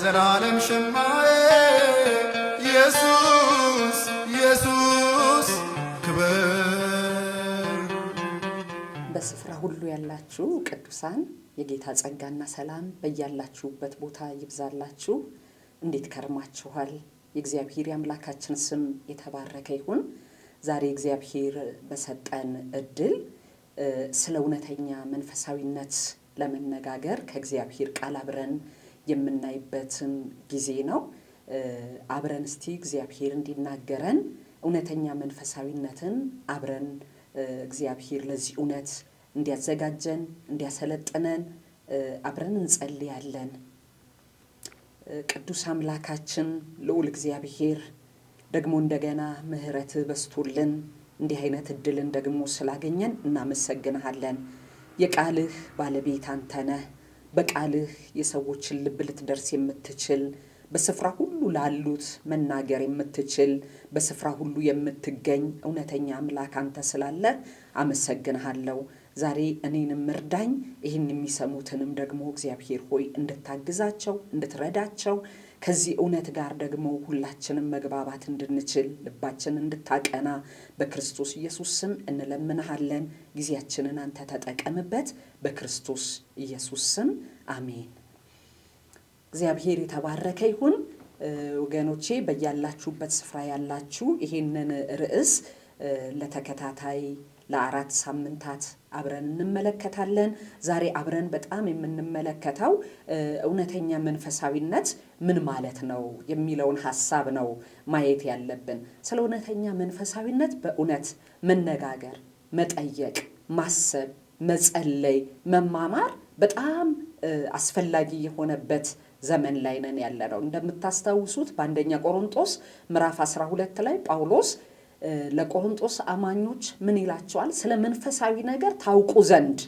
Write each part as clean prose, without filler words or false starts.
የዘላለም ሸማዬ ኢየሱስ ኢየሱስ ክብር። በስፍራ ሁሉ ያላችሁ ቅዱሳን የጌታ ጸጋና ሰላም በእያላችሁበት ቦታ ይብዛላችሁ። እንዴት ከርማችኋል? የእግዚአብሔር የአምላካችን ስም የተባረከ ይሁን። ዛሬ እግዚአብሔር በሰጠን እድል ስለ እውነተኛ መንፈሳዊነት ለመነጋገር ከእግዚአብሔር ቃል አብረን የምናይበትን ጊዜ ነው። አብረን እስቲ እግዚአብሔር እንዲናገረን እውነተኛ መንፈሳዊነትን አብረን እግዚአብሔር ለዚህ እውነት እንዲያዘጋጀን እንዲያሰለጥነን አብረን እንጸልያለን። ቅዱስ አምላካችን ልዑል እግዚአብሔር ደግሞ እንደገና ምህረት በስቶልን እንዲህ አይነት እድልን ደግሞ ስላገኘን እናመሰግንሃለን። የቃልህ ባለቤት አንተ ነህ። በቃልህ የሰዎችን ልብ ልትደርስ የምትችል በስፍራ ሁሉ ላሉት መናገር የምትችል በስፍራ ሁሉ የምትገኝ እውነተኛ አምላክ አንተ ስላለ አመሰግንሃለሁ። ዛሬ እኔንም እርዳኝ፣ ይህን የሚሰሙትንም ደግሞ እግዚአብሔር ሆይ እንድታግዛቸው እንድትረዳቸው ከዚህ እውነት ጋር ደግሞ ሁላችንም መግባባት እንድንችል ልባችን እንድታቀና በክርስቶስ ኢየሱስ ስም እንለምንሃለን። ጊዜያችንን አንተ ተጠቀምበት፣ በክርስቶስ ኢየሱስ ስም አሜን። እግዚአብሔር የተባረከ ይሁን። ወገኖቼ በያላችሁበት ስፍራ ያላችሁ ይሄንን ርዕስ ለተከታታይ ለ4 ሳምንታት አብረን እንመለከታለን። ዛሬ አብረን በጣም የምንመለከተው እውነተኛ መንፈሳዊነት ምን ማለት ነው የሚለውን ሐሳብ ነው ማየት ያለብን። ስለ እውነተኛ መንፈሳዊነት በእውነት መነጋገር፣ መጠየቅ፣ ማሰብ፣ መጸለይ፣ መማማር በጣም አስፈላጊ የሆነበት ዘመን ላይ ነን ያለነው። እንደምታስታውሱት በአንደኛ ቆሮንቶስ ምዕራፍ 12 ላይ ጳውሎስ ለቆሮንቶስ አማኞች ምን ይላቸዋል? ስለ መንፈሳዊ ነገር ታውቁ ዘንድ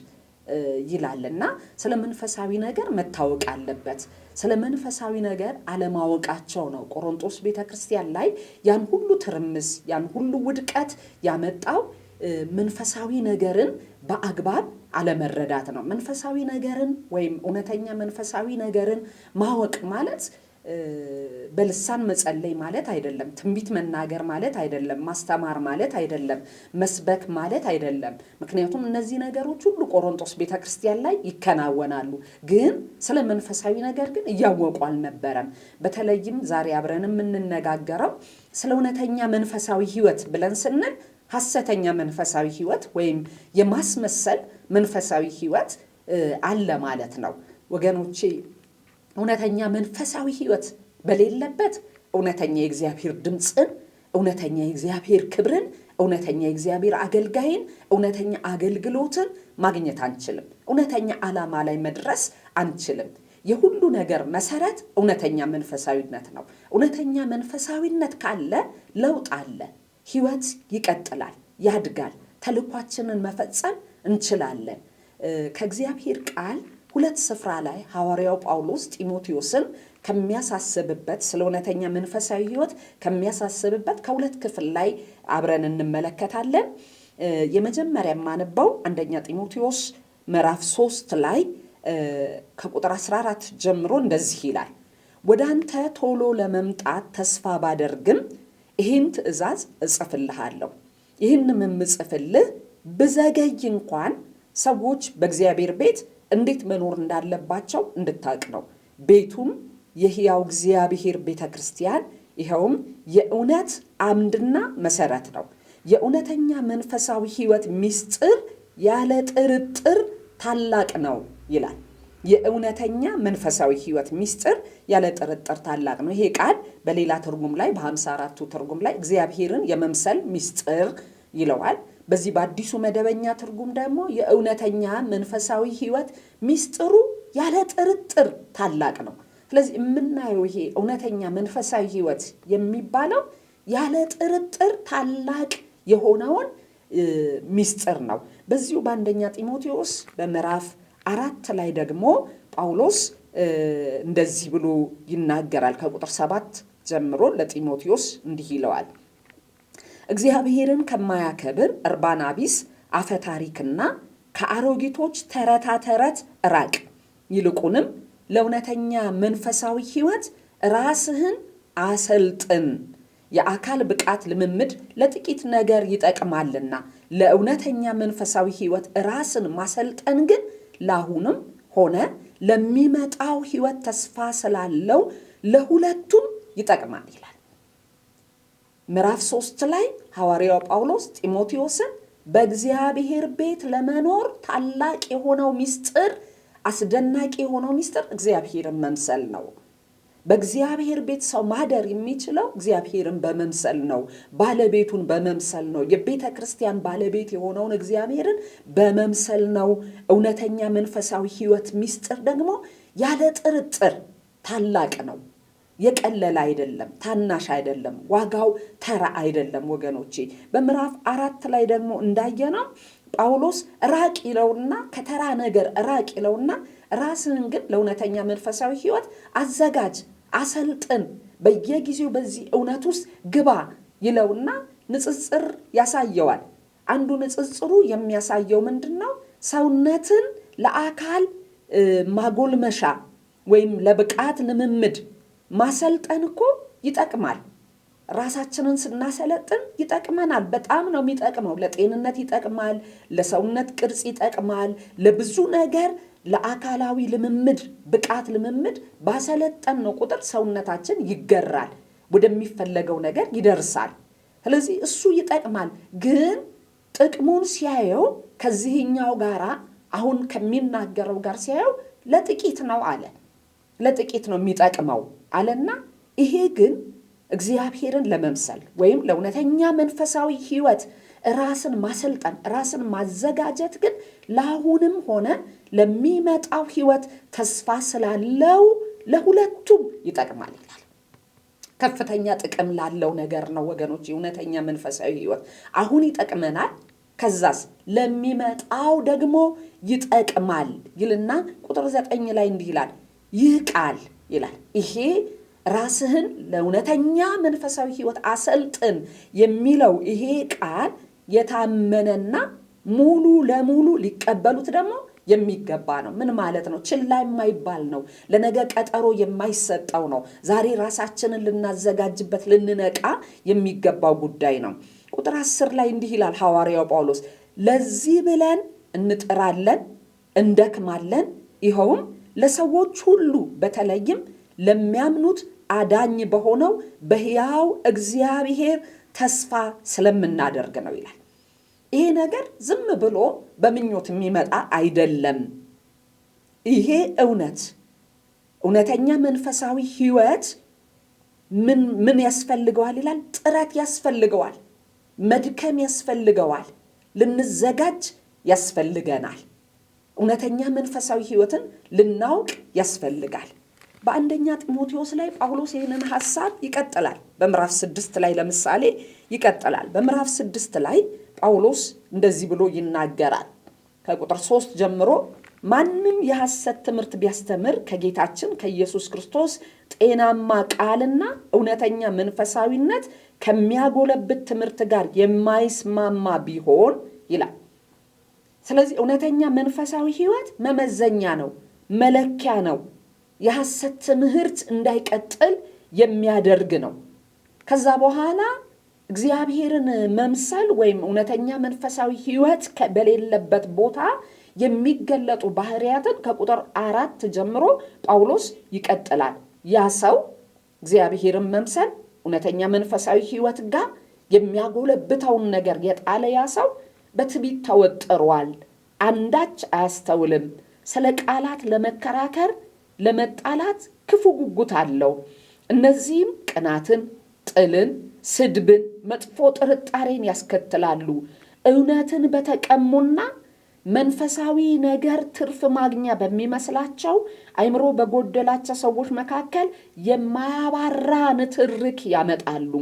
ይላልና ስለ መንፈሳዊ ነገር መታወቅ አለበት። ስለ መንፈሳዊ ነገር አለማወቃቸው ነው ቆሮንቶስ ቤተክርስቲያን ላይ ያን ሁሉ ትርምስ ያን ሁሉ ውድቀት ያመጣው። መንፈሳዊ ነገርን በአግባብ አለመረዳት ነው። መንፈሳዊ ነገርን ወይም እውነተኛ መንፈሳዊ ነገርን ማወቅ ማለት በልሳን መጸለይ ማለት አይደለም። ትንቢት መናገር ማለት አይደለም። ማስተማር ማለት አይደለም። መስበክ ማለት አይደለም። ምክንያቱም እነዚህ ነገሮች ሁሉ ቆሮንቶስ ቤተክርስቲያን ላይ ይከናወናሉ። ግን ስለ መንፈሳዊ ነገር ግን እያወቁ አልነበረም። በተለይም ዛሬ አብረን የምንነጋገረው ስለ እውነተኛ መንፈሳዊ ሕይወት ብለን ስንል ሐሰተኛ መንፈሳዊ ሕይወት ወይም የማስመሰል መንፈሳዊ ሕይወት አለ ማለት ነው። ወገኖቼ እውነተኛ መንፈሳዊ ሕይወት በሌለበት እውነተኛ የእግዚአብሔር ድምፅን፣ እውነተኛ የእግዚአብሔር ክብርን፣ እውነተኛ የእግዚአብሔር አገልጋይን፣ እውነተኛ አገልግሎትን ማግኘት አንችልም። እውነተኛ ዓላማ ላይ መድረስ አንችልም። የሁሉ ነገር መሰረት እውነተኛ መንፈሳዊነት ነው። እውነተኛ መንፈሳዊነት ካለ ለውጥ አለ። ሕይወት ይቀጥላል፣ ያድጋል። ተልኳችንን መፈጸም እንችላለን። ከእግዚአብሔር ቃል 2 ስፍራ ላይ ሐዋርያው ጳውሎስ ጢሞቴዎስን ከሚያሳስብበት ስለ እውነተኛ መንፈሳዊ ሕይወት ከሚያሳስብበት ከ2 ክፍል ላይ አብረን እንመለከታለን። የመጀመሪያ የማነበው አንደኛ ጢሞቴዎስ ምዕራፍ 3 ላይ ከቁጥር 14 ጀምሮ እንደዚህ ይላል። ወደ አንተ ቶሎ ለመምጣት ተስፋ ባደርግም ይህን ትእዛዝ እጽፍልሃለሁ። ይህንም የምጽፍልህ ብዘገይ እንኳን ሰዎች በእግዚአብሔር ቤት እንዴት መኖር እንዳለባቸው እንድታውቅ ነው። ቤቱም የሕያው እግዚአብሔር ቤተ ክርስቲያን ይኸውም የእውነት አምድና መሰረት ነው። የእውነተኛ መንፈሳዊ ሕይወት ምስጢር ያለ ጥርጥር ታላቅ ነው ይላል። የእውነተኛ መንፈሳዊ ሕይወት ምስጢር ያለ ጥርጥር ታላቅ ነው። ይሄ ቃል በሌላ ትርጉም ላይ በ54ቱ ትርጉም ላይ እግዚአብሔርን የመምሰል ምስጢር ይለዋል። በዚህ በአዲሱ መደበኛ ትርጉም ደግሞ የእውነተኛ መንፈሳዊ ሕይወት ምስጢሩ ያለ ጥርጥር ታላቅ ነው። ስለዚህ የምናየው ይሄ እውነተኛ መንፈሳዊ ሕይወት የሚባለው ያለ ጥርጥር ታላቅ የሆነውን ምስጢር ነው። በዚሁ በአንደኛ ጢሞቴዎስ በምዕራፍ 4 ላይ ደግሞ ጳውሎስ እንደዚህ ብሎ ይናገራል። ከቁጥር 7 ጀምሮ ለጢሞቴዎስ እንዲህ ይለዋል። እግዚአብሔርን ከማያከብር እርባና ቢስ አፈታሪክና ከአሮጊቶች ተረታ ተረት ራቅ። ይልቁንም ለእውነተኛ መንፈሳዊ ሕይወት ራስህን አሰልጥን። የአካል ብቃት ልምምድ ለጥቂት ነገር ይጠቅማልና ለእውነተኛ መንፈሳዊ ሕይወት ራስን ማሰልጠን ግን ለአሁንም ሆነ ለሚመጣው ሕይወት ተስፋ ስላለው ለሁለቱም ይጠቅማል ይላል። ምዕራፍ 3 ላይ ሐዋርያው ጳውሎስ ጢሞቴዎስን በእግዚአብሔር ቤት ለመኖር ታላቅ የሆነው ምስጢር፣ አስደናቂ የሆነው ምስጢር እግዚአብሔርን መምሰል ነው። በእግዚአብሔር ቤት ሰው ማደር የሚችለው እግዚአብሔርን በመምሰል ነው፣ ባለቤቱን በመምሰል ነው፣ የቤተ ክርስቲያን ባለቤት የሆነውን እግዚአብሔርን በመምሰል ነው። እውነተኛ መንፈሳዊ ሕይወት ምስጢር ደግሞ ያለ ጥርጥር ታላቅ ነው። የቀለለ አይደለም፣ ታናሽ አይደለም፣ ዋጋው ተራ አይደለም ወገኖቼ። በምዕራፍ 4 ላይ ደግሞ እንዳየነው ጳውሎስ ራቅ ይለውና ከተራ ነገር ራቅ ይለውና ራስን ግን ለእውነተኛ መንፈሳዊ ሕይወት አዘጋጅ፣ አሰልጥን፣ በየጊዜው በዚህ እውነት ውስጥ ግባ ይለውና ንጽጽር ያሳየዋል። አንዱ ንጽጽሩ የሚያሳየው ምንድነው? ሰውነትን ለአካል ማጎልመሻ ወይም ለብቃት ልምምድ ማሰልጠን እኮ ይጠቅማል። ራሳችንን ስናሰለጥን ይጠቅመናል። በጣም ነው የሚጠቅመው። ለጤንነት ይጠቅማል፣ ለሰውነት ቅርጽ ይጠቅማል፣ ለብዙ ነገር፣ ለአካላዊ ልምምድ፣ ብቃት ልምምድ ባሰለጠን ነው ቁጥር ሰውነታችን ይገራል፣ ወደሚፈለገው ነገር ይደርሳል። ስለዚህ እሱ ይጠቅማል። ግን ጥቅሙን ሲያየው ከዚህኛው ጋራ አሁን ከሚናገረው ጋር ሲያየው ለጥቂት ነው አለ። ለጥቂት ነው የሚጠቅመው አለና ይሄ ግን እግዚአብሔርን ለመምሰል ወይም ለእውነተኛ መንፈሳዊ ሕይወት ራስን ማሰልጠን፣ ራስን ማዘጋጀት ግን ለአሁንም ሆነ ለሚመጣው ሕይወት ተስፋ ስላለው ለሁለቱም ይጠቅማል ይላል። ከፍተኛ ጥቅም ላለው ነገር ነው ወገኖች። እውነተኛ መንፈሳዊ ሕይወት አሁን ይጠቅመናል፣ ከዛስ ለሚመጣው ደግሞ ይጠቅማል ይልና ቁጥር 9 ላይ እንዲህ ይላል። ይህ ቃል ይላል ይሄ ራስህን ለእውነተኛ መንፈሳዊ ሕይወት አሰልጥን የሚለው ይሄ ቃል የታመነና ሙሉ ለሙሉ ሊቀበሉት ደግሞ የሚገባ ነው። ምን ማለት ነው? ችላ የማይባል ነው። ለነገ ቀጠሮ የማይሰጠው ነው። ዛሬ ራሳችንን ልናዘጋጅበት ልንነቃ የሚገባው ጉዳይ ነው። ቁጥር 10 ላይ እንዲህ ይላል ሐዋርያው ጳውሎስ፣ ለዚህ ብለን እንጥራለን፣ እንደክማለን፣ ይኸውም ለሰዎች ሁሉ በተለይም ለሚያምኑት አዳኝ በሆነው በሕያው እግዚአብሔር ተስፋ ስለምናደርግ ነው ይላል። ይሄ ነገር ዝም ብሎ በምኞት የሚመጣ አይደለም። ይሄ እውነተኛ መንፈሳዊ ሕይወት ምን ያስፈልገዋል ይላል? ጥረት ያስፈልገዋል፣ መድከም ያስፈልገዋል፣ ልንዘጋጅ ያስፈልገናል። እውነተኛ መንፈሳዊ ሕይወትን ልናውቅ ያስፈልጋል። በአንደኛ ጢሞቴዎስ ላይ ጳውሎስ ይህንን ሐሳብ ይቀጥላል። በምዕራፍ 6 ላይ ለምሳሌ ይቀጥላል። በምዕራፍ 6 ላይ ጳውሎስ እንደዚህ ብሎ ይናገራል። ከቁጥር 3 ጀምሮ ማንም የሐሰት ትምህርት ቢያስተምር ከጌታችን ከኢየሱስ ክርስቶስ ጤናማ ቃልና እውነተኛ መንፈሳዊነት ከሚያጎለብት ትምህርት ጋር የማይስማማ ቢሆን ይላል። ስለዚህ እውነተኛ መንፈሳዊ ሕይወት መመዘኛ ነው፣ መለኪያ ነው። የሐሰት ትምህርት እንዳይቀጥል የሚያደርግ ነው። ከዛ በኋላ እግዚአብሔርን መምሰል ወይም እውነተኛ መንፈሳዊ ሕይወት በሌለበት ቦታ የሚገለጡ ባህሪያትን ከቁጥር 4 ጀምሮ ጳውሎስ ይቀጥላል። ያ ሰው እግዚአብሔርን መምሰል እውነተኛ መንፈሳዊ ሕይወት ጋር የሚያጎለብተውን ነገር የጣለ ያ ሰው በትዕቢት ተወጥሯል፣ አንዳች አያስተውልም፣ ስለ ቃላት ለመከራከር ለመጣላት ክፉ ጉጉት አለው። እነዚህም ቅናትን፣ ጥልን፣ ስድብን፣ መጥፎ ጥርጣሬን ያስከትላሉ። እውነትን በተቀሙና መንፈሳዊ ነገር ትርፍ ማግኛ በሚመስላቸው አእምሮ በጎደላቸው ሰዎች መካከል የማያባራ ንትርክ ያመጣሉ።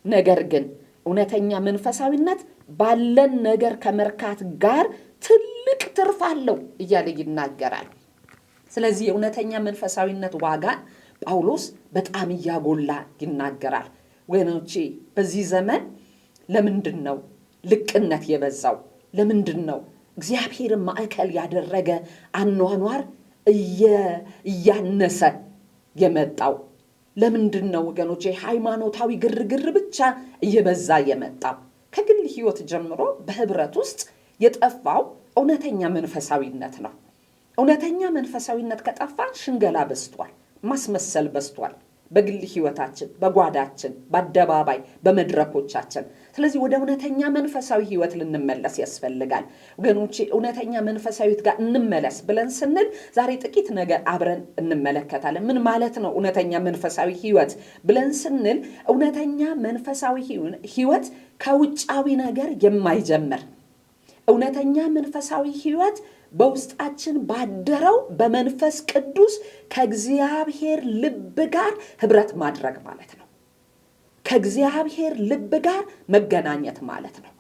ነገር ግን እውነተኛ መንፈሳዊነት ባለን ነገር ከመርካት ጋር ትልቅ ትርፍ አለው እያለ ይናገራል። ስለዚህ የእውነተኛ መንፈሳዊነት ዋጋን ጳውሎስ በጣም እያጎላ ይናገራል። ወገኖቼ በዚህ ዘመን ለምንድን ነው ልቅነት የበዛው? ለምንድን ነው እግዚአብሔርን ማዕከል ያደረገ አኗኗር እያነሰ የመጣው? ለምንድነው ወገኖቼ ሃይማኖታዊ ግርግር ብቻ እየበዛ የመጣው? ከግል ህይወት ጀምሮ በህብረት ውስጥ የጠፋው እውነተኛ መንፈሳዊነት ነው። እውነተኛ መንፈሳዊነት ከጠፋ ሽንገላ በዝቷል፣ ማስመሰል በዝቷል። በግል ህይወታችን፣ በጓዳችን፣ በአደባባይ፣ በመድረኮቻችን። ስለዚህ ወደ እውነተኛ መንፈሳዊ ህይወት ልንመለስ ያስፈልጋል ወገኖቼ። እውነተኛ መንፈሳዊት ጋር እንመለስ ብለን ስንል ዛሬ ጥቂት ነገር አብረን እንመለከታለን። ምን ማለት ነው እውነተኛ መንፈሳዊ ህይወት ብለን ስንል? እውነተኛ መንፈሳዊ ህይወት ከውጫዊ ነገር የማይጀምር እውነተኛ መንፈሳዊ ህይወት በውስጣችን ባደረው በመንፈስ ቅዱስ ከእግዚአብሔር ልብ ጋር ህብረት ማድረግ ማለት ነው። ከእግዚአብሔር ልብ ጋር መገናኘት ማለት ነው።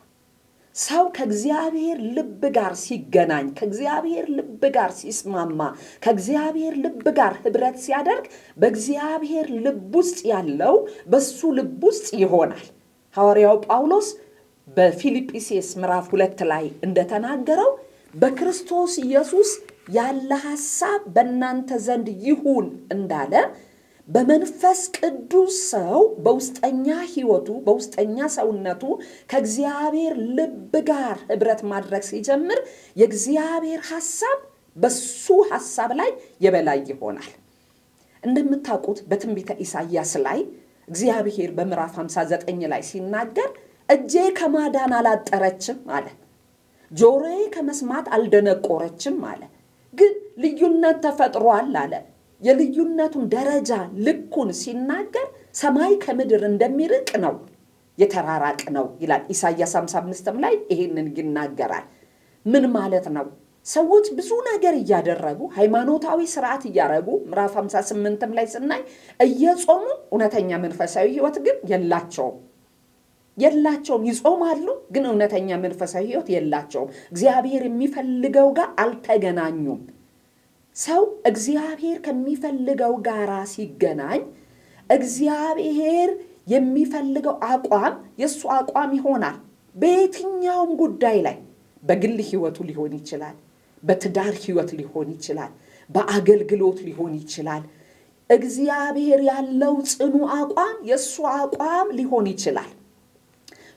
ሰው ከእግዚአብሔር ልብ ጋር ሲገናኝ፣ ከእግዚአብሔር ልብ ጋር ሲስማማ፣ ከእግዚአብሔር ልብ ጋር ህብረት ሲያደርግ በእግዚአብሔር ልብ ውስጥ ያለው በሱ ልብ ውስጥ ይሆናል። ሐዋርያው ጳውሎስ በፊልጵስዩስ ምዕራፍ 2 ላይ እንደተናገረው በክርስቶስ ኢየሱስ ያለ ሐሳብ በእናንተ ዘንድ ይሁን እንዳለ በመንፈስ ቅዱስ ሰው በውስጠኛ ህይወቱ በውስጠኛ ሰውነቱ ከእግዚአብሔር ልብ ጋር ህብረት ማድረግ ሲጀምር የእግዚአብሔር ሐሳብ በሱ ሐሳብ ላይ የበላይ ይሆናል። እንደምታውቁት በትንቢተ ኢሳይያስ ላይ እግዚአብሔር በምዕራፍ 59 ላይ ሲናገር እጄ ከማዳን አላጠረችም አለ፣ ጆሮዬ ከመስማት አልደነቆረችም አለ። ግን ልዩነት ተፈጥሯል አለ። የልዩነቱን ደረጃ ልኩን ሲናገር ሰማይ ከምድር እንደሚርቅ ነው የተራራቅ ነው ይላል። ኢሳይያስ 55 ላይ ይሄንን ይናገራል። ምን ማለት ነው? ሰዎች ብዙ ነገር እያደረጉ ሃይማኖታዊ ስርዓት እያረጉ ምዕራፍ 58 ላይ ስናይ እየጾሙ እውነተኛ መንፈሳዊ ህይወት ግን የላቸውም። ይጾማሉ፣ ግን እውነተኛ መንፈሳዊ ህይወት የላቸውም። እግዚአብሔር የሚፈልገው ጋር አልተገናኙም። ሰው እግዚአብሔር ከሚፈልገው ጋራ ሲገናኝ እግዚአብሔር የሚፈልገው አቋም የሱ አቋም ይሆናል። በየትኛውም ጉዳይ ላይ በግል ህይወቱ ሊሆን ይችላል፣ በትዳር ህይወት ሊሆን ይችላል፣ በአገልግሎት ሊሆን ይችላል። እግዚአብሔር ያለው ጽኑ አቋም የሱ አቋም ሊሆን ይችላል።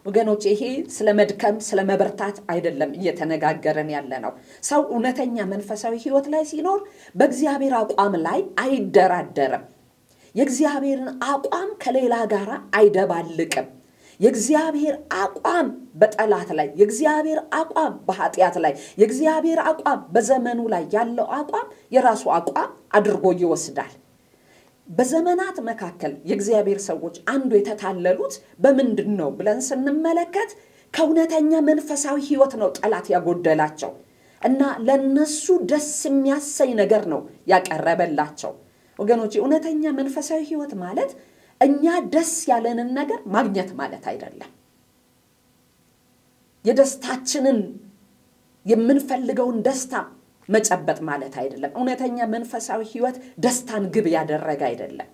ወገኖች ይሄ ስለ መድከም ስለ መበርታት አይደለም እየተነጋገረን ያለ ነው። ሰው እውነተኛ መንፈሳዊ ህይወት ላይ ሲኖር በእግዚአብሔር አቋም ላይ አይደራደርም። የእግዚአብሔርን አቋም ከሌላ ጋር አይደባልቅም። የእግዚአብሔር አቋም በጠላት ላይ፣ የእግዚአብሔር አቋም በኃጢአት ላይ፣ የእግዚአብሔር አቋም በዘመኑ ላይ ያለው አቋም የራሱ አቋም አድርጎ ይወስዳል። በዘመናት መካከል የእግዚአብሔር ሰዎች አንዱ የተታለሉት በምንድን ነው ብለን ስንመለከት ከእውነተኛ መንፈሳዊ ህይወት ነው ጠላት ያጎደላቸው እና ለነሱ ደስ የሚያሰኝ ነገር ነው ያቀረበላቸው። ወገኖች እውነተኛ መንፈሳዊ ህይወት ማለት እኛ ደስ ያለንን ነገር ማግኘት ማለት አይደለም። የደስታችንን የምንፈልገውን ደስታ መጨበጥ ማለት አይደለም። እውነተኛ መንፈሳዊ ህይወት ደስታን ግብ ያደረገ አይደለም።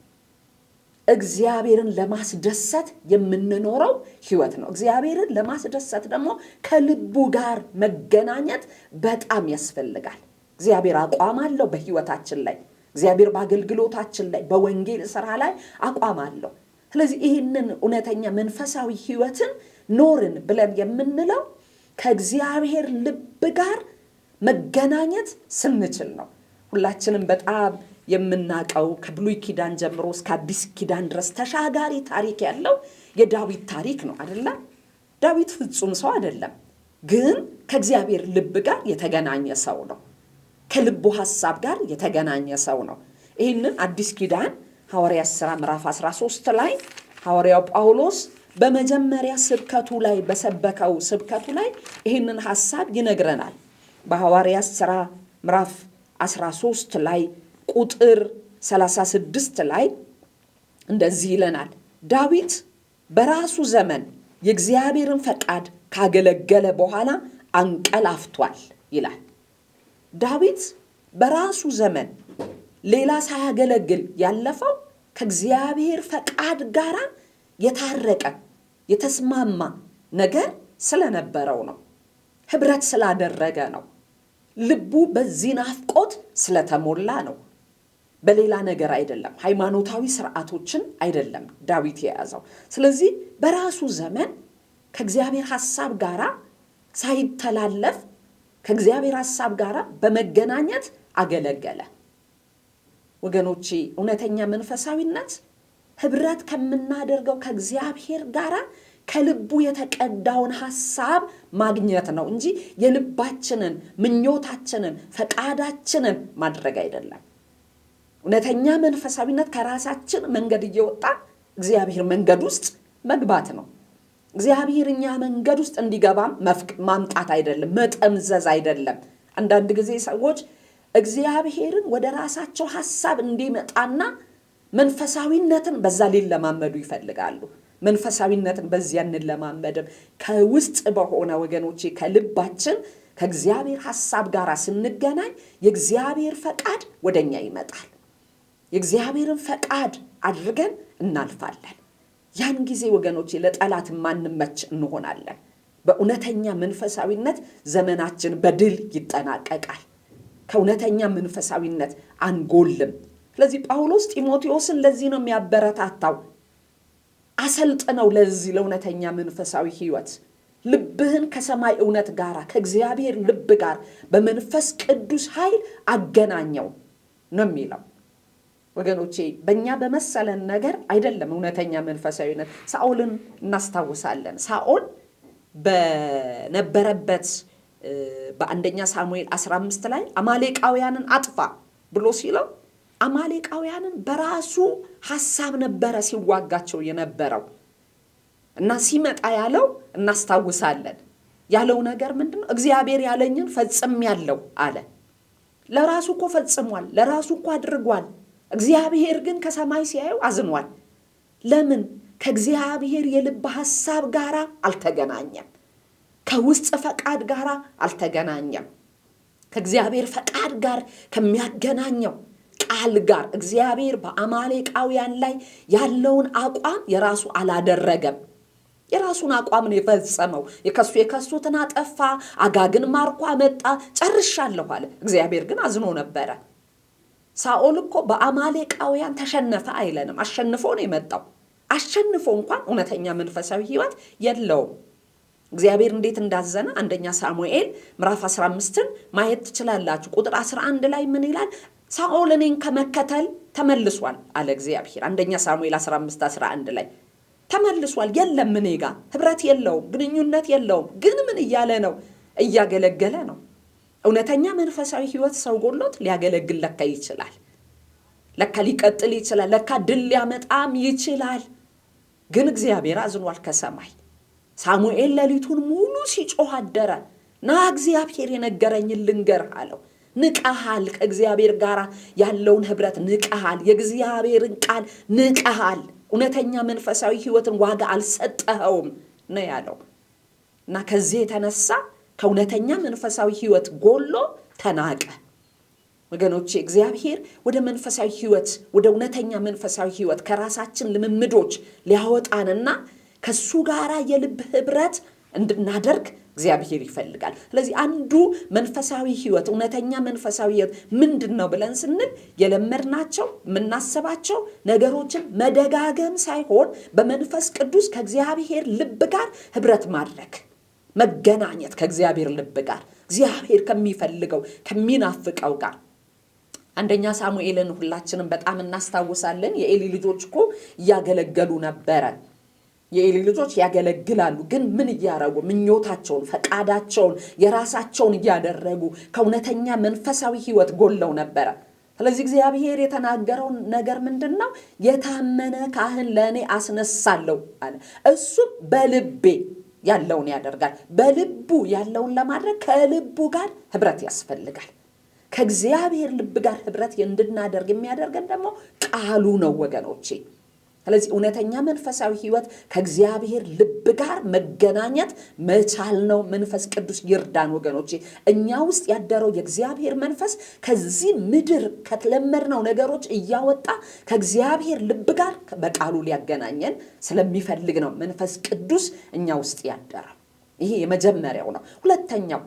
እግዚአብሔርን ለማስደሰት የምንኖረው ህይወት ነው። እግዚአብሔርን ለማስደሰት ደግሞ ከልቡ ጋር መገናኘት በጣም ያስፈልጋል። እግዚአብሔር አቋም አለው በህይወታችን ላይ። እግዚአብሔር በአገልግሎታችን ላይ በወንጌል ስራ ላይ አቋም አለው። ስለዚህ ይህንን እውነተኛ መንፈሳዊ ህይወትን ኖርን ብለን የምንለው ከእግዚአብሔር ልብ ጋር መገናኘት ስንችል ነው። ሁላችንም በጣም የምናቀው ከብሉይ ኪዳን ጀምሮ እስከ አዲስ ኪዳን ድረስ ተሻጋሪ ታሪክ ያለው የዳዊት ታሪክ ነው አይደለ? ዳዊት ፍጹም ሰው አይደለም፣ ግን ከእግዚአብሔር ልብ ጋር የተገናኘ ሰው ነው። ከልቡ ሐሳብ ጋር የተገናኘ ሰው ነው። ይህንን አዲስ ኪዳን ሐዋርያት ሥራ ምዕራፍ 13 ላይ ሐዋርያው ጳውሎስ በመጀመሪያ ስብከቱ ላይ በሰበከው ስብከቱ ላይ ይህንን ሐሳብ ይነግረናል። በሐዋርያት ሥራ ምዕራፍ 13 ላይ ቁጥር 36 ላይ እንደዚህ ይለናል። ዳዊት በራሱ ዘመን የእግዚአብሔርን ፈቃድ ካገለገለ በኋላ አንቀላፍቷል ይላል። ዳዊት በራሱ ዘመን ሌላ ሳያገለግል ያለፈው ከእግዚአብሔር ፈቃድ ጋር የታረቀ የተስማማ ነገር ስለነበረው ነው። ህብረት ስላደረገ ነው። ልቡ በዚህ ናፍቆት ስለተሞላ ነው። በሌላ ነገር አይደለም። ሃይማኖታዊ ስርዓቶችን አይደለም ዳዊት የያዘው። ስለዚህ በራሱ ዘመን ከእግዚአብሔር ሐሳብ ጋራ ሳይተላለፍ ከእግዚአብሔር ሐሳብ ጋራ በመገናኘት አገለገለ። ወገኖቼ እውነተኛ መንፈሳዊነት ህብረት ከምናደርገው ከእግዚአብሔር ጋራ ከልቡ የተቀዳውን ሐሳብ ማግኘት ነው እንጂ የልባችንን ምኞታችንን ፈቃዳችንን ማድረግ አይደለም። እውነተኛ መንፈሳዊነት ከራሳችን መንገድ እየወጣ እግዚአብሔር መንገድ ውስጥ መግባት ነው። እግዚአብሔር እኛ መንገድ ውስጥ እንዲገባም ማምጣት አይደለም፣ መጠምዘዝ አይደለም። አንዳንድ ጊዜ ሰዎች እግዚአብሔርን ወደ ራሳቸው ሐሳብ እንዲመጣና መንፈሳዊነትን በዛ ሊለማመዱ ይፈልጋሉ። መንፈሳዊነትን በዚያ እንለማመድም። ከውስጥ በሆነ ወገኖቼ ከልባችን ከእግዚአብሔር ሐሳብ ጋር ስንገናኝ የእግዚአብሔር ፈቃድ ወደኛ ይመጣል። የእግዚአብሔርን ፈቃድ አድርገን እናልፋለን። ያን ጊዜ ወገኖቼ ለጠላት ማንመች እንሆናለን። በእውነተኛ መንፈሳዊነት ዘመናችን በድል ይጠናቀቃል። ከእውነተኛ መንፈሳዊነት አንጎልም። ስለዚህ ጳውሎስ ጢሞቴዎስን ለዚህ ነው የሚያበረታታው። አሰልጥነው ለዚህ ለእውነተኛ መንፈሳዊ ህይወት ልብህን ከሰማይ እውነት ጋር ከእግዚአብሔር ልብ ጋር በመንፈስ ቅዱስ ኃይል አገናኘው ነው የሚለው። ወገኖቼ በእኛ በመሰለን ነገር አይደለም እውነተኛ መንፈሳዊነት። ሳኦልን እናስታውሳለን። ሳኦል በነበረበት በአንደኛ ሳሙኤል 15 ላይ አማሌቃውያንን አጥፋ ብሎ ሲለው አማሌቃውያንን በራሱ ሐሳብ ነበረ ሲዋጋቸው የነበረው እና ሲመጣ ያለው እናስታውሳለን። ያለው ነገር ምንድነው? እግዚአብሔር ያለኝን ፈጽሜያለሁ አለ። ለራሱ እኮ ፈጽሟል፣ ለራሱ እኮ አድርጓል። እግዚአብሔር ግን ከሰማይ ሲያየው አዝኗል። ለምን? ከእግዚአብሔር የልብ ሐሳብ ጋር አልተገናኘም። ከውስጥ ፈቃድ ጋር አልተገናኘም። ከእግዚአብሔር ፈቃድ ጋር ከሚያገናኘው ቃል ጋር እግዚአብሔር በአማሌቃውያን ላይ ያለውን አቋም የራሱ አላደረገም። የራሱን አቋም ነው የፈጸመው። የከሱትን አጠፋ፣ አጋግን ማርኮ አመጣ፣ ጨርሻለሁ አለ። እግዚአብሔር ግን አዝኖ ነበረ። ሳኦል እኮ በአማሌቃውያን ተሸነፈ አይለንም፣ አሸንፎ ነው የመጣው። አሸንፎ እንኳን እውነተኛ መንፈሳዊ ህይወት የለውም። እግዚአብሔር እንዴት እንዳዘነ አንደኛ ሳሙኤል ምዕራፍ 15ን ማየት ትችላላችሁ። ቁጥር 11 ላይ ምን ይላል? ሳኦል እኔን ከመከተል ተመልሷል አለ እግዚአብሔር። አንደኛ ሳሙኤል 15:11 ላይ ተመልሷል። የለም እኔ ጋር ህብረት የለውም፣ ግንኙነት የለውም። ግን ምን እያለ ነው? እያገለገለ ነው። እውነተኛ መንፈሳዊ ህይወት ሰው ጎሎት ሊያገለግል ለካ ይችላል፣ ለካ ሊቀጥል ይችላል፣ ለካ ድል ሊያመጣም ይችላል። ግን እግዚአብሔር አዝኗል ከሰማይ። ሳሙኤል ሌሊቱን ሙሉ ሲጮህ አደረ። ና እግዚአብሔር የነገረኝን ልንገርህ አለው። ንቀሃል፣ ከእግዚአብሔር ጋር ያለውን ህብረት ንቀሃል፣ የእግዚአብሔርን ቃል ንቀሃል፣ እውነተኛ መንፈሳዊ ህይወትን ዋጋ አልሰጠኸውም ነው ያለው። እና ከዚህ የተነሳ ከእውነተኛ መንፈሳዊ ህይወት ጎሎ ተናቀ። ወገኖቼ እግዚአብሔር ወደ መንፈሳዊ ህይወት ወደ እውነተኛ መንፈሳዊ ህይወት ከራሳችን ልምምዶች ሊያወጣንና ከሱ ጋራ የልብ ህብረት እንድናደርግ እግዚአብሔር ይፈልጋል። ስለዚህ አንዱ መንፈሳዊ ህይወት እውነተኛ መንፈሳዊ ህይወት ምንድነው ብለን ስንል የለመድናቸው የምናስባቸው ነገሮችን መደጋገም ሳይሆን በመንፈስ ቅዱስ ከእግዚአብሔር ልብ ጋር ህብረት ማድረግ፣ መገናኘት ከእግዚአብሔር ልብ ጋር እግዚአብሔር ከሚፈልገው ከሚናፍቀው ጋር። አንደኛ ሳሙኤልን ሁላችንም በጣም እናስታውሳለን። የኤሊ ልጆች እኮ እያገለገሉ ነበረ። የኤሊ ልጆች ያገለግላሉ፣ ግን ምን እያደረጉ? ምኞታቸውን ፈቃዳቸውን የራሳቸውን እያደረጉ ከእውነተኛ መንፈሳዊ ህይወት ጎለው ነበረ። ስለዚህ እግዚአብሔር የተናገረው ነገር ምንድነው? የታመነ ካህን ለእኔ አስነሳለሁ አለ። እሱም በልቤ ያለውን ያደርጋል። በልቡ ያለውን ለማድረግ ከልቡ ጋር ህብረት ያስፈልጋል። ከእግዚአብሔር ልብ ጋር ህብረት እንድናደርግ የሚያደርገን ደግሞ ቃሉ ነው ወገኖቼ። ስለዚህ እውነተኛ መንፈሳዊ ህይወት ከእግዚአብሔር ልብ ጋር መገናኘት መቻል ነው። መንፈስ ቅዱስ ይርዳን ወገኖቼ። እኛ ውስጥ ያደረው የእግዚአብሔር መንፈስ ከዚህ ምድር ከተለመድነው ነገሮች እያወጣ ከእግዚአብሔር ልብ ጋር በቃሉ ሊያገናኘን ስለሚፈልግ ነው መንፈስ ቅዱስ እኛ ውስጥ ያደረው። ይሄ የመጀመሪያው ነው። ሁለተኛው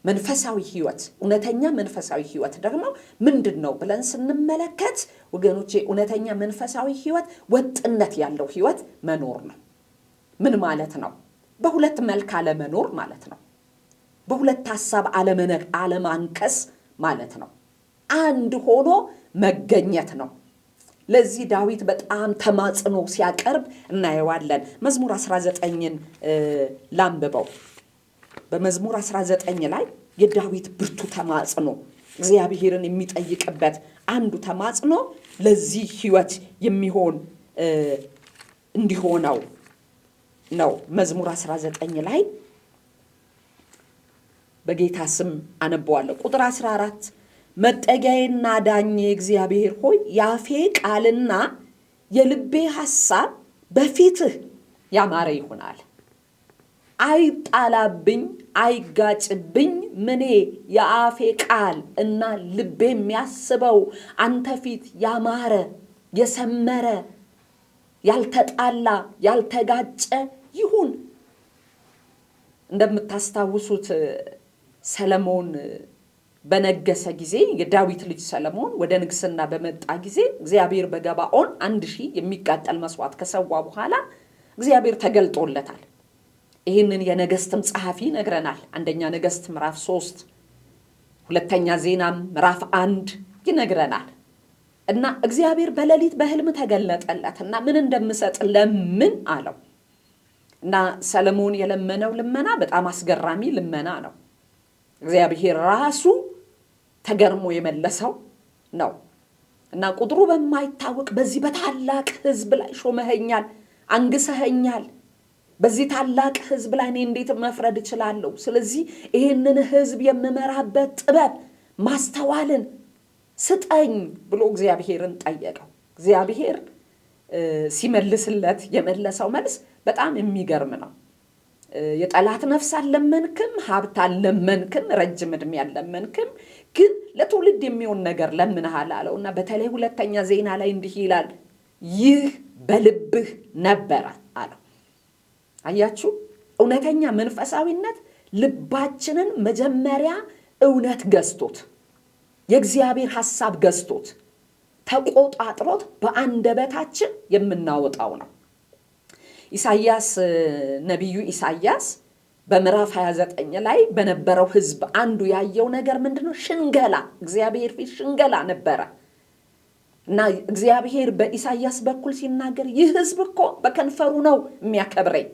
መንፈሳዊ ህይወት እውነተኛ መንፈሳዊ ህይወት ደግሞ ምንድነው ብለን ስንመለከት ወገኖቼ እውነተኛ መንፈሳዊ ህይወት ወጥነት ያለው ህይወት መኖር ነው። ምን ማለት ነው? በሁለት መልክ አለመኖር ማለት ነው። በሁለት ሐሳብ አለማንከስ ማለት ነው። አንድ ሆኖ መገኘት ነው። ለዚህ ዳዊት በጣም ተማጽኖ ሲያቀርብ እናየዋለን። መዝሙር 19ን ላንብበው። በመዝሙር 19 ላይ የዳዊት ብርቱ ተማጽኖ እግዚአብሔርን የሚጠይቅበት አንዱ ተማጽኖ ለዚህ ህይወት የሚሆን እንዲሆነው ነው። መዝሙር 19 ላይ በጌታ ስም አነበዋለሁ። ቁጥር 14 መጠጊያዬና ዳኜ እግዚአብሔር ሆይ ያፌ ቃልና የልቤ ሐሳብ በፊትህ ያማረ ይሆናል። አይጣላብኝ አይጋጭብኝ ምኔ የአፌ ቃል እና ልቤ የሚያስበው አንተ ፊት ያማረ የሰመረ ያልተጣላ ያልተጋጨ ይሁን። እንደምታስታውሱት ሰለሞን በነገሰ ጊዜ የዳዊት ልጅ ሰለሞን ወደ ንግስና በመጣ ጊዜ እግዚአብሔር በገባኦን 1000 የሚቃጠል መስዋዕት ከሰዋ በኋላ እግዚአብሔር ተገልጦለታል። ይህንን የነገስትም ጸሐፊ ነግረናል። አንደኛ ነገስት ምዕራፍ 3 ሁለተኛ ዜና ምዕራፍ 1 ይነግረናል። እና እግዚአብሔር በሌሊት በህልም ተገለጠለትና ምን እንደምሰጥ ለምን አለው። እና ሰለሞን የለመነው ልመና በጣም አስገራሚ ልመና ነው። እግዚአብሔር ራሱ ተገርሞ የመለሰው ነው። እና ቁጥሩ በማይታወቅ በዚህ በታላቅ ህዝብ ላይ ሾመኸኛል፣ አንግሰኸኛል። በዚህ ታላቅ ህዝብ ላይ እኔ እንዴት መፍረድ እችላለሁ? ስለዚህ ይህንን ህዝብ የምመራበት ጥበብ ማስተዋልን ስጠኝ ብሎ እግዚአብሔርን ጠየቀው። እግዚአብሔር ሲመልስለት የመለሰው መልስ በጣም የሚገርም ነው። የጠላት ነፍስ አልለመንክም፣ ሀብት አልለመንክም፣ ረጅም ዕድሜ አልለመንክም፣ ግን ለትውልድ የሚሆን ነገር ለምንሃል አለውና በተለይ ሁለተኛ ዜና ላይ እንዲህ ይላል፣ ይህ በልብህ ነበረ አለው። አያችሁ፣ እውነተኛ መንፈሳዊነት ልባችንን መጀመሪያ እውነት ገዝቶት የእግዚአብሔር ሐሳብ ገዝቶት ተቆጣጥሮት በአንደበታችን የምናወጣው ነው። ኢሳይያስ ነቢዩ ኢሳይያስ በምዕራፍ 29 ላይ በነበረው ህዝብ አንዱ ያየው ነገር ምንድነው? ሽንገላ፣ እግዚአብሔር ፊት ሽንገላ ነበረ። እና እግዚአብሔር በኢሳይያስ በኩል ሲናገር ይህ ህዝብ እኮ በከንፈሩ ነው የሚያከብረኝ፣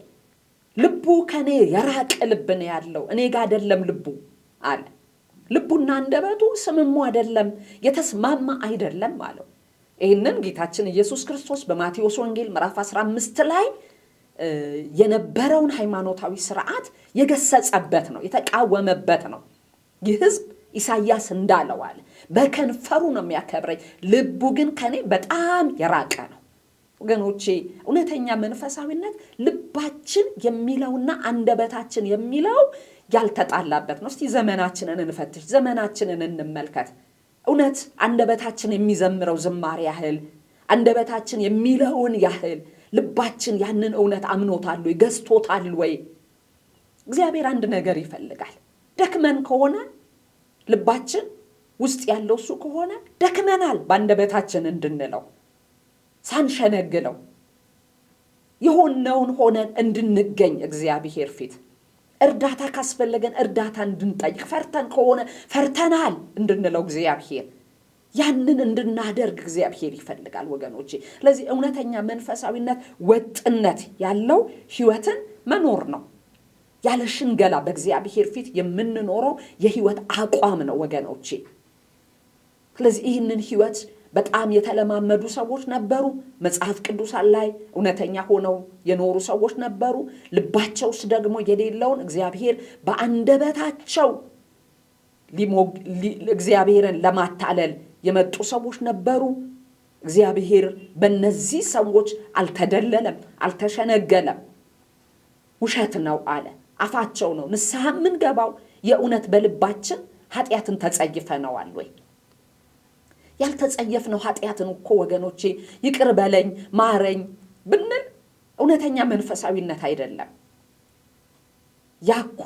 ልቡ ከኔ የራቀ ልብ ነው ያለው፣ እኔ ጋር አይደለም ልቡ አለ። ልቡና አንደበቱ ስምሙ አይደለም፣ የተስማማ አይደለም አለው። ይህንን ጌታችን ኢየሱስ ክርስቶስ በማቴዎስ ወንጌል ምዕራፍ 15 ላይ የነበረውን ሃይማኖታዊ ስርዓት የገሰጸበት ነው፣ የተቃወመበት ነው። ይህ ህዝብ ኢሳይያስ እንዳለው አለ በከንፈሩ ነው የሚያከብረኝ፣ ልቡ ግን ከኔ በጣም የራቀ ነው። ወገኖቼ እውነተኛ መንፈሳዊነት ልባችን የሚለውና አንደበታችን የሚለው ያልተጣላበት ነው። እስቲ ዘመናችንን እንፈትሽ፣ ዘመናችንን እንመልከት። እውነት አንደበታችን የሚዘምረው ዝማሬ ያህል አንደበታችን የሚለውን ያህል ልባችን ያንን እውነት አምኖታል ወይ? ገዝቶታል ወይ? እግዚአብሔር አንድ ነገር ይፈልጋል። ደክመን ከሆነ ልባችን ውስጥ ያለው እሱ ከሆነ ደክመናል በአንደበታችን እንድንለው ሳንሸነግለው የሆነውን ሆነን እንድንገኝ እግዚአብሔር ፊት እርዳታ ካስፈለገን እርዳታ እንድንጠይቅ፣ ፈርተን ከሆነ ፈርተናል እንድንለው እግዚአብሔር ያንን እንድናደርግ እግዚአብሔር ይፈልጋል ወገኖቼ። ስለዚህ እውነተኛ መንፈሳዊነት ወጥነት ያለው ህይወትን መኖር ነው። ያለ ሽንገላ በእግዚአብሔር ፊት የምንኖረው የህይወት አቋም ነው ወገኖቼ። ስለዚህ ይህንን ህይወት በጣም የተለማመዱ ሰዎች ነበሩ። መጽሐፍ ቅዱስ ላይ እውነተኛ ሆነው የኖሩ ሰዎች ነበሩ። ልባቸው ውስጥ ደግሞ የሌለውን እግዚአብሔር በአንደበታቸው እግዚአብሔርን ለማታለል የመጡ ሰዎች ነበሩ። እግዚአብሔር በእነዚህ ሰዎች አልተደለለም፣ አልተሸነገለም። ውሸት ነው አለ፣ አፋቸው ነው። ንስሐ የምንገባው የእውነት በልባችን ኃጢአትን ተጸይፈነዋል ወይ? ያልተጸየፍነው ኃጢአትን እኮ ወገኖቼ ይቅር በለኝ ማረኝ ብንል እውነተኛ መንፈሳዊነት አይደለም። ያኮ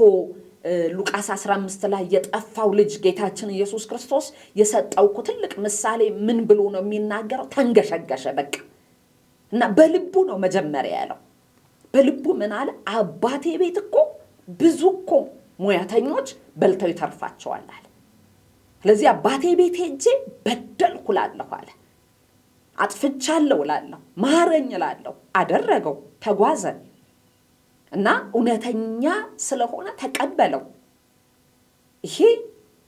ሉቃስ 15 ላይ የጠፋው ልጅ ጌታችን ኢየሱስ ክርስቶስ የሰጠው ትልቅ ምሳሌ ምን ብሎ ነው የሚናገረው? ተንገሸገሸ በቃ። እና በልቡ ነው መጀመሪያ ያለው። በልቡ ምን አለ? አባቴ ቤት እኮ ብዙ እኮ ሙያተኞች በልተው ይተርፋቸዋል አለ። ስለዚህ አባቴ ቤት ሄጄ በደልኩ እላለሁ አለ። አጥፍቻለሁ እላለሁ፣ ማረኝ እላለሁ። አደረገው፣ ተጓዘ እና እውነተኛ ስለሆነ ተቀበለው። ይሄ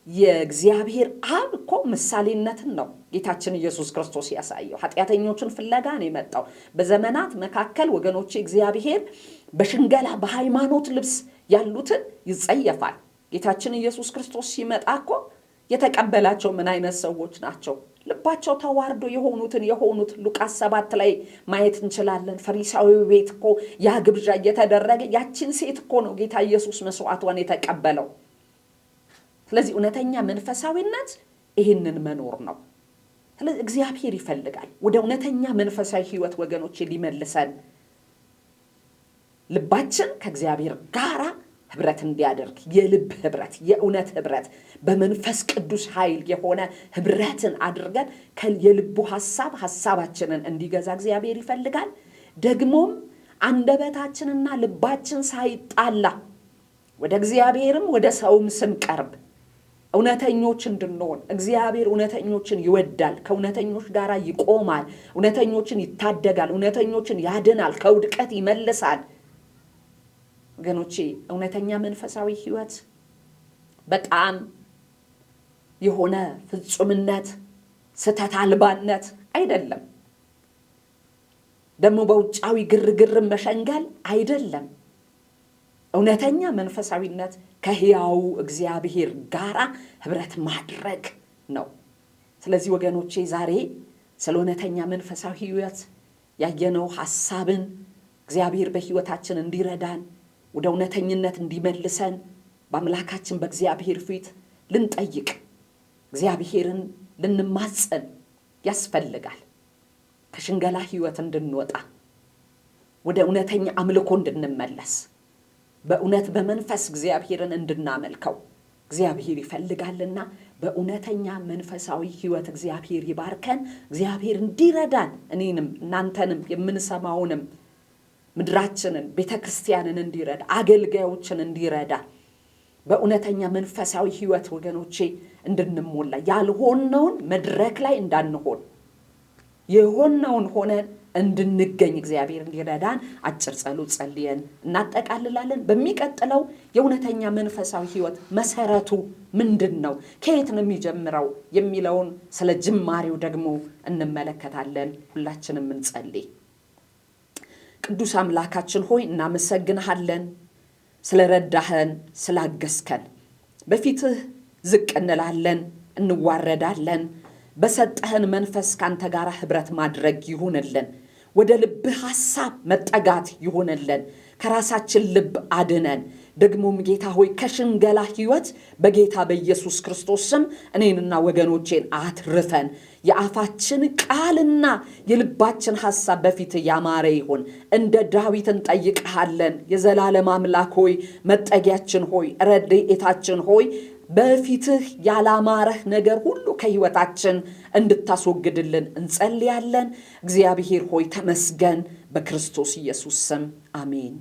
የእግዚአብሔር አብ እኮ ምሳሌነትን ነው ጌታችን ኢየሱስ ክርስቶስ ያሳየው። ኃጢአተኞችን ፍለጋ ነው የመጣው። በዘመናት መካከል ወገኖቼ እግዚአብሔር በሽንገላ በሃይማኖት ልብስ ያሉትን ይጸየፋል። ጌታችን ኢየሱስ ክርስቶስ ሲመጣ እኮ የተቀበላቸው ምን አይነት ሰዎች ናቸው? ልባቸው ተዋርዶ የሆኑት ሉቃስ 7 ላይ ማየት እንችላለን። ፈሪሳዊ ቤት እኮ ያ ግብዣ እየተደረገ ያችን ሴት እኮ ነው ጌታ ኢየሱስ መስዋዕቷን የተቀበለው። ስለዚህ እውነተኛ መንፈሳዊነት ይህንን መኖር ነው። ስለዚህ እግዚአብሔር ይፈልጋል ወደ እውነተኛ መንፈሳዊ ህይወት ወገኖች ሊመልሰን፣ ልባችን ከእግዚአብሔር ጋራ ህብረት እንዲያደርግ፣ የልብ ህብረት፣ የእውነት ህብረት፣ በመንፈስ ቅዱስ ኃይል የሆነ ህብረትን አድርገን የልቡ ሐሳባችንን እንዲገዛ እግዚአብሔር ይፈልጋል። ደግሞም አንደበታችንና ልባችን ሳይጣላ ወደ እግዚአብሔርም ወደ ሰውም ስንቀርብ እውነተኞች እንድንሆን፣ እግዚአብሔር እውነተኞችን ይወዳል፣ ከእውነተኞች ጋር ይቆማል፣ እውነተኞችን ይታደጋል፣ እውነተኞችን ያድናል፣ ከውድቀት ይመልሳል። ወገኖቼ እውነተኛ መንፈሳዊ ህይወት በጣም የሆነ ፍጹምነት፣ ስተት አልባነት አይደለም። ደግሞ በውጫዊ ግርግር መሸንገል አይደለም። እውነተኛ መንፈሳዊነት ከሕያው እግዚአብሔር ጋራ ህብረት ማድረግ ነው። ስለዚህ ወገኖቼ ዛሬ ስለ እውነተኛ መንፈሳዊ ህይወት ያየነው ሐሳብን እግዚአብሔር በህይወታችን እንዲረዳን፣ ወደ እውነተኝነት እንዲመልሰን በአምላካችን በእግዚአብሔር ፊት ልንጠይቅ፣ እግዚአብሔርን ልንማጸን ያስፈልጋል። ከሽንገላ ህይወት እንድንወጣ፣ ወደ እውነተኛ አምልኮ እንድንመለስ፣ በእውነት በመንፈስ እግዚአብሔርን እንድናመልከው እግዚአብሔር ይፈልጋልና በእውነተኛ መንፈሳዊ ህይወት እግዚአብሔር ይባርከን። እግዚአብሔር እንዲረዳን እኔንም እናንተንም የምንሰማውንም ምድራችንን ቤተክርስቲያንን እንዲረዳ፣ አገልጋዮችን እንዲረዳ በእውነተኛ መንፈሳዊ ህይወት ወገኖቼ እንድንሞላ፣ ያልሆነውን መድረክ ላይ እንዳንሆን የሆነውን ሆነን እንድንገኝ እግዚአብሔር እንዲረዳን አጭር ጸሎት ጸልየን እናጠቃልላለን። በሚቀጥለው የእውነተኛ መንፈሳዊ ህይወት መሰረቱ ምንድነው፣ ከየት ነው የሚጀምረው የሚለውን ስለ ጅማሬው ደግሞ እንመለከታለን። ሁላችንም እንጸልይ። ቅዱስ አምላካችን ሆይ እናመሰግንሃለን ስለረዳህን፣ ስላገስከን። በፊትህ ዝቅ እንላለን፣ እንዋረዳለን። በሰጠህን መንፈስ ካንተ ጋር ህብረት ማድረግ ይሁንልን። ወደ ልብህ ሐሳብ መጠጋት ይሁንልን። ከራሳችን ልብ አድነን። ደግሞም ጌታ ሆይ ከሽንገላ ህይወት በጌታ በኢየሱስ ክርስቶስ ስም እኔንና ወገኖቼን አትርፈን። የአፋችን ቃልና የልባችን ሐሳብ በፊት ያማረ ይሁን። እንደ ዳዊት እንጠይቅሃለን። የዘላለም አምላክ ሆይ፣ መጠጊያችን ሆይ፣ ረድኤታችን ሆይ፣ በፊትህ ያላማረህ ነገር ሁሉ ከህይወታችን እንድታስወግድልን እንጸልያለን። እግዚአብሔር ሆይ ተመስገን። በክርስቶስ ኢየሱስ ስም አሜን።